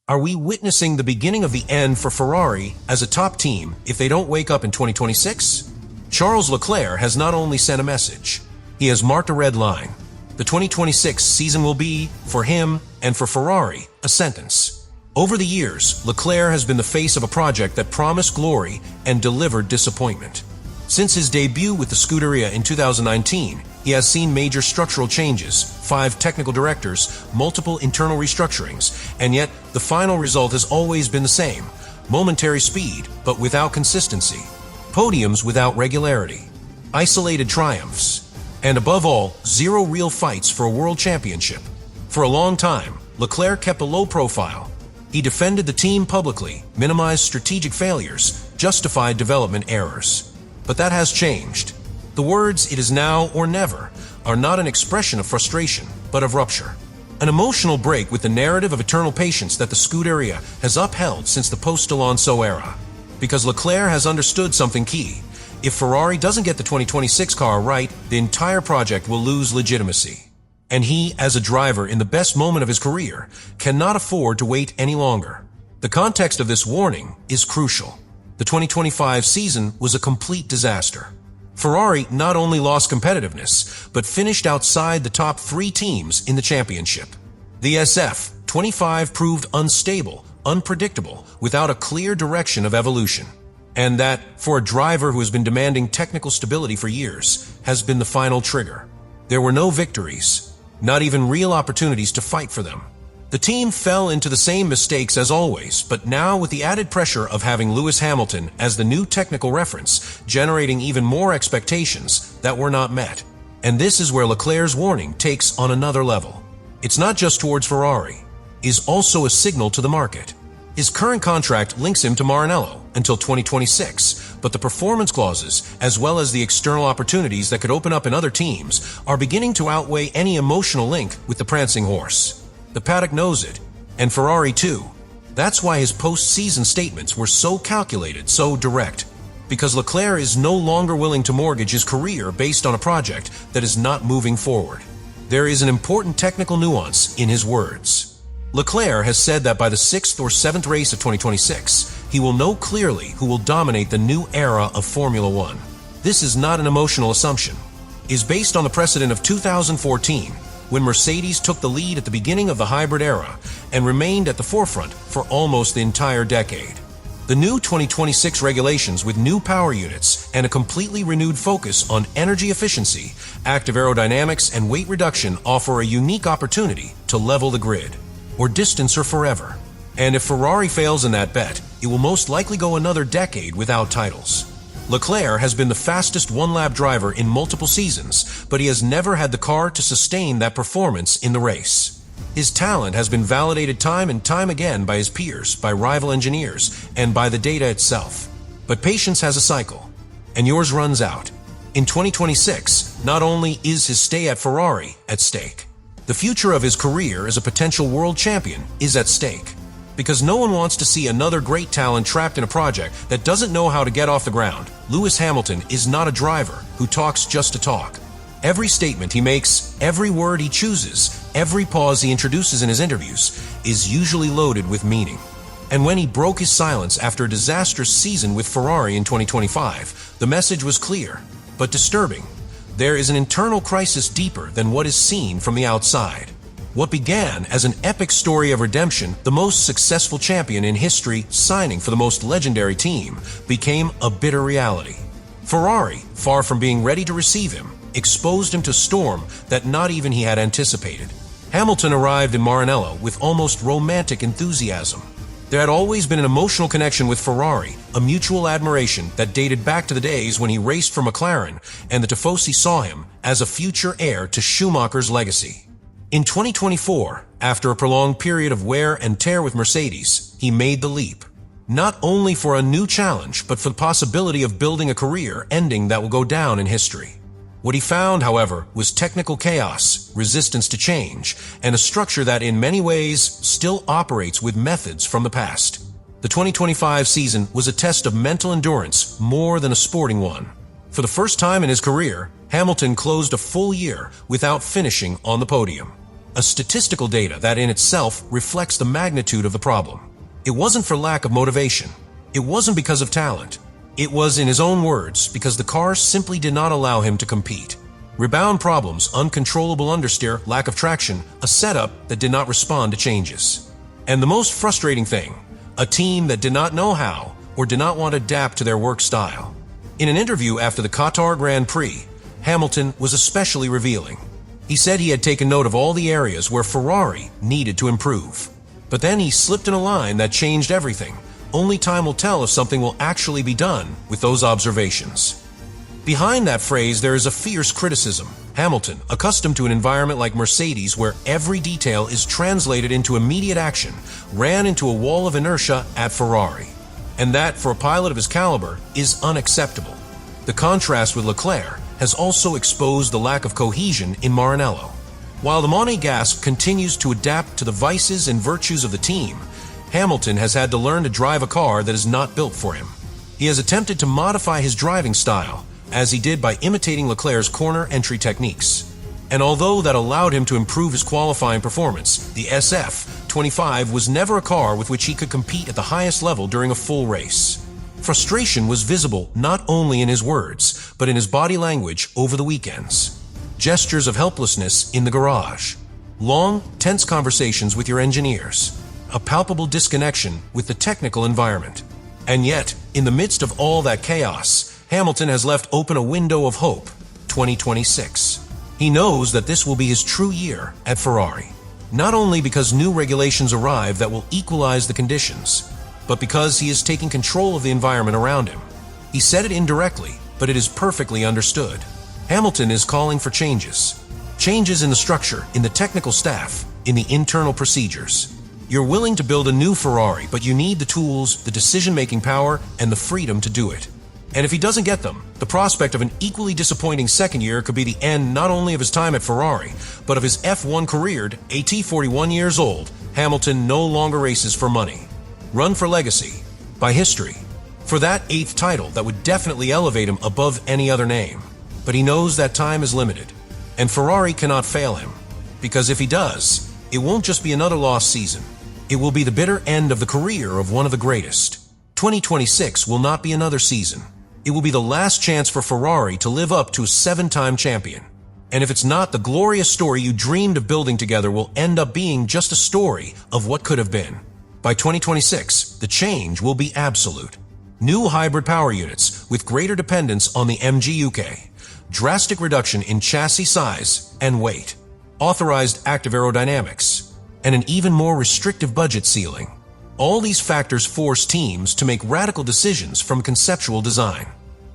Are we witnessing the beginning of the end for Ferrari as a top team if they don't wake up in 2026? Charles Leclerc has not only sent a message, he has marked a red line. The 2026 season will be, for him and for Ferrari, a sentence. Over the years, Leclerc has been the face of a project that promised glory and delivered disappointment. Since his debut with the Scuderia in 2019, he has seen major structural changes, 5 technical directors, multiple internal restructurings, and yet the final result has always been the same: momentary speed, but without consistency, podiums without regularity, isolated triumphs, and above all, 0 real fights for a world championship. For a long time, Leclerc kept a low profile. He defended the team publicly, minimized strategic failures, justified development errors. But that has changed. The words "it is now or never" are not an expression of frustration, but of rupture. An emotional break with the narrative of eternal patience that the Scuderia has upheld since the post-Alonso era. Because Leclerc has understood something key. If Ferrari doesn't get the 2026 car right, the entire project will lose legitimacy. And he, as a driver in the best moment of his career, cannot afford to wait any longer. The context of this warning is crucial. The 2025 season was a complete disaster. Ferrari not only lost competitiveness, but finished outside the top 3 teams in the championship. The SF25 proved unstable, unpredictable, without a clear direction of evolution. And that, for a driver who has been demanding technical stability for years, has been the final trigger. There were no victories, not even real opportunities to fight for them. The team fell into the same mistakes as always, but now with the added pressure of having Lewis Hamilton as the new technical reference, generating even more expectations that were not met. And this is where Leclerc's warning takes on another level. It's not just towards Ferrari, it is also a signal to the market. His current contract links him to Maranello until 2026, but the performance clauses, as well as the external opportunities that could open up in other teams, are beginning to outweigh any emotional link with the prancing horse. The paddock knows it, and Ferrari too. That's why his post-season statements were so calculated, so direct. Because Leclerc is no longer willing to mortgage his career based on a project that is not moving forward. There is an important technical nuance in his words. Leclerc has said that by the 6th or 7th race of 2026, he will know clearly who will dominate the new era of Formula One. This is not an emotional assumption. It is based on the precedent of 2014, when Mercedes took the lead at the beginning of the hybrid era and remained at the forefront for almost the entire decade. The new 2026 regulations with new power units and a completely renewed focus on energy efficiency, active aerodynamics, and weight reduction offer a unique opportunity to level the grid, or distance her forever. And if Ferrari fails in that bet, it will most likely go another decade without titles. Leclerc has been the fastest one-lap driver in multiple seasons, but he has never had the car to sustain that performance in the race. His talent has been validated time and time again by his peers, by rival engineers, and by the data itself. But patience has a cycle, and yours runs out. In 2026, not only is his stay at Ferrari at stake, the future of his career as a potential world champion is at stake. Because no one wants to see another great talent trapped in a project that doesn't know how to get off the ground. Lewis Hamilton is not a driver who talks just to talk. Every statement he makes, every word he chooses, every pause he introduces in his interviews is usually loaded with meaning. And when he broke his silence after a disastrous season with Ferrari in 2025, the message was clear, but disturbing. There is an internal crisis deeper than what is seen from the outside. What began as an epic story of redemption, the most successful champion in history signing for the most legendary team, became a bitter reality. Ferrari, far from being ready to receive him, exposed him to storm that not even he had anticipated. Hamilton arrived in Maranello with almost romantic enthusiasm. There had always been an emotional connection with Ferrari, a mutual admiration that dated back to the days when he raced for McLaren, and the Tifosi saw him as a future heir to Schumacher's legacy. In 2024, after a prolonged period of wear and tear with Mercedes, he made the leap. Not only for a new challenge, but for the possibility of building a career ending that will go down in history. What he found, however, was technical chaos, resistance to change, and a structure that in many ways still operates with methods from the past. The 2025 season was a test of mental endurance more than a sporting one. For the first time in his career, Hamilton closed a full year without finishing on the podium. a statistical data that in itself reflects the magnitude of the problem. It wasn't for lack of motivation. It wasn't because of talent. It was, in his own words, because the car simply did not allow him to compete. Rebound problems, uncontrollable understeer, lack of traction, a setup that did not respond to changes. And the most frustrating thing, a team that did not know how or did not want to adapt to their work style. In an interview after the Qatar Grand Prix, Hamilton was especially revealing. He said he had taken note of all the areas where Ferrari needed to improve. But then he slipped in a line that changed everything. Only time will tell if something will actually be done with those observations. Behind that phrase, there is a fierce criticism. Hamilton, accustomed to an environment like Mercedes where every detail is translated into immediate action, ran into a wall of inertia at Ferrari. And that, for a pilot of his caliber, is unacceptable. The contrast with Leclerc has also exposed the lack of cohesion in Maranello. While the Monegasque continues to adapt to the vices and virtues of the team, Hamilton has had to learn to drive a car that is not built for him. He has attempted to modify his driving style, as he did by imitating Leclerc's corner entry techniques. And although that allowed him to improve his qualifying performance, the SF25 was never a car with which he could compete at the highest level during a full race. Frustration was visible not only in his words, but in his body language over the weekends. Gestures of helplessness in the garage. Long, tense conversations with your engineers. A palpable disconnection with the technical environment. And yet, in the midst of all that chaos, Hamilton has left open a window of hope, 2026. He knows that this will be his true year at Ferrari. Not only because new regulations arrive that will equalize the conditions, but because he is taking control of the environment around him. He said it indirectly, but it is perfectly understood. Hamilton is calling for changes. Changes in the structure, in the technical staff, in the internal procedures. You're willing to build a new Ferrari, but you need the tools, the decision-making power, and the freedom to do it. And if he doesn't get them, the prospect of an equally disappointing second year could be the end not only of his time at Ferrari, but of his F1 career. At 41 years old, Hamilton no longer races for money. Run for legacy, by history, for that 8th title that would definitely elevate him above any other name. But he knows that time is limited, and Ferrari cannot fail him, because if he does, it won't just be another lost season. It will be the bitter end of the career of one of the greatest. 2026 will not be another season. It will be the last chance for Ferrari to live up to a 7-time champion. And if it's not, the glorious story you dreamed of building together will end up being just a story of what could have been. By 2026, the change will be absolute. New hybrid power units with greater dependence on the MGUK, drastic reduction in chassis size and weight, authorized active aerodynamics, and an even more restrictive budget ceiling. All these factors force teams to make radical decisions from conceptual design.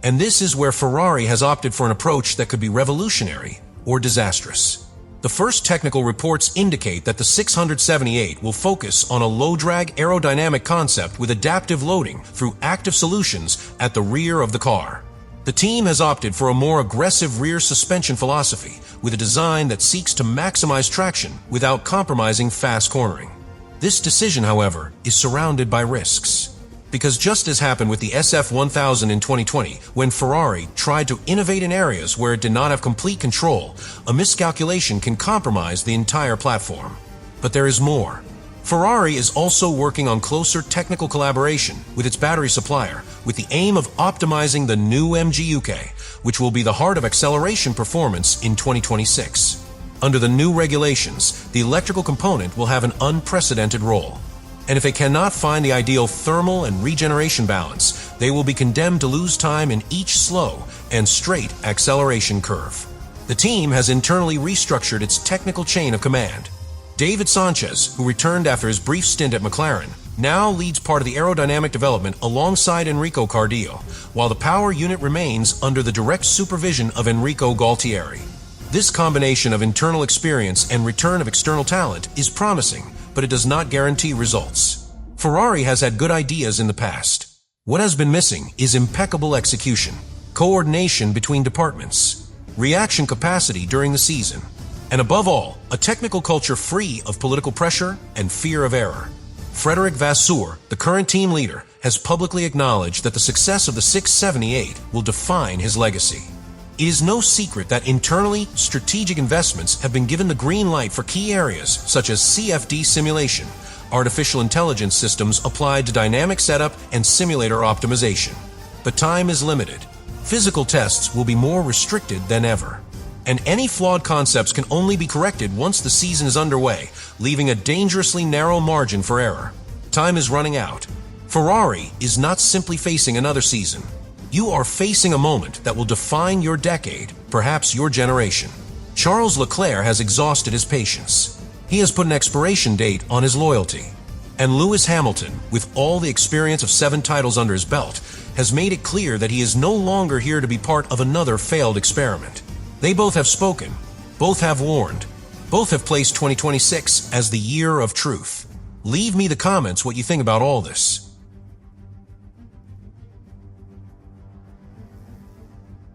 And this is where Ferrari has opted for an approach that could be revolutionary or disastrous. The first technical reports indicate that the 678 will focus on a low-drag aerodynamic concept with adaptive loading through active solutions at the rear of the car. The team has opted for a more aggressive rear suspension philosophy with a design that seeks to maximize traction without compromising fast cornering. This decision, however, is surrounded by risks. Because just as happened with the SF1000 in 2020, when Ferrari tried to innovate in areas where it did not have complete control, a miscalculation can compromise the entire platform. But there is more. Ferrari is also working on closer technical collaboration with its battery supplier, with the aim of optimizing the new MGUK, which will be the heart of acceleration performance in 2026. Under the new regulations, the electrical component will have an unprecedented role. And if they cannot find the ideal thermal and regeneration balance, they will be condemned to lose time in each slow and straight acceleration curve. The team has internally restructured its technical chain of command. David Sanchez, who returned after his brief stint at McLaren, now leads part of the aerodynamic development alongside Enrico Cardillo, while the power unit remains under the direct supervision of Enrico Galtieri. This combination of internal experience and return of external talent is promising, but it does not guarantee results. Ferrari has had good ideas in the past. What has been missing is impeccable execution, coordination between departments, reaction capacity during the season, and above all, a technical culture free of political pressure and fear of error. Frederic Vasseur, the current team leader, has publicly acknowledged that the success of the 678 will define his legacy. It is no secret that internally, strategic investments have been given the green light for key areas such as CFD simulation, artificial intelligence systems applied to dynamic setup and simulator optimization. But time is limited. Physical tests will be more restricted than ever. And any flawed concepts can only be corrected once the season is underway, leaving a dangerously narrow margin for error. Time is running out. Ferrari is not simply facing another season. You are facing a moment that will define your decade, perhaps your generation. Charles Leclerc has exhausted his patience. He has put an expiration date on his loyalty. And Lewis Hamilton, with all the experience of 7 titles under his belt, has made it clear that he is no longer here to be part of another failed experiment. They both have spoken, both have warned, both have placed 2026 as the year of truth. Leave me the comments what you think about all this.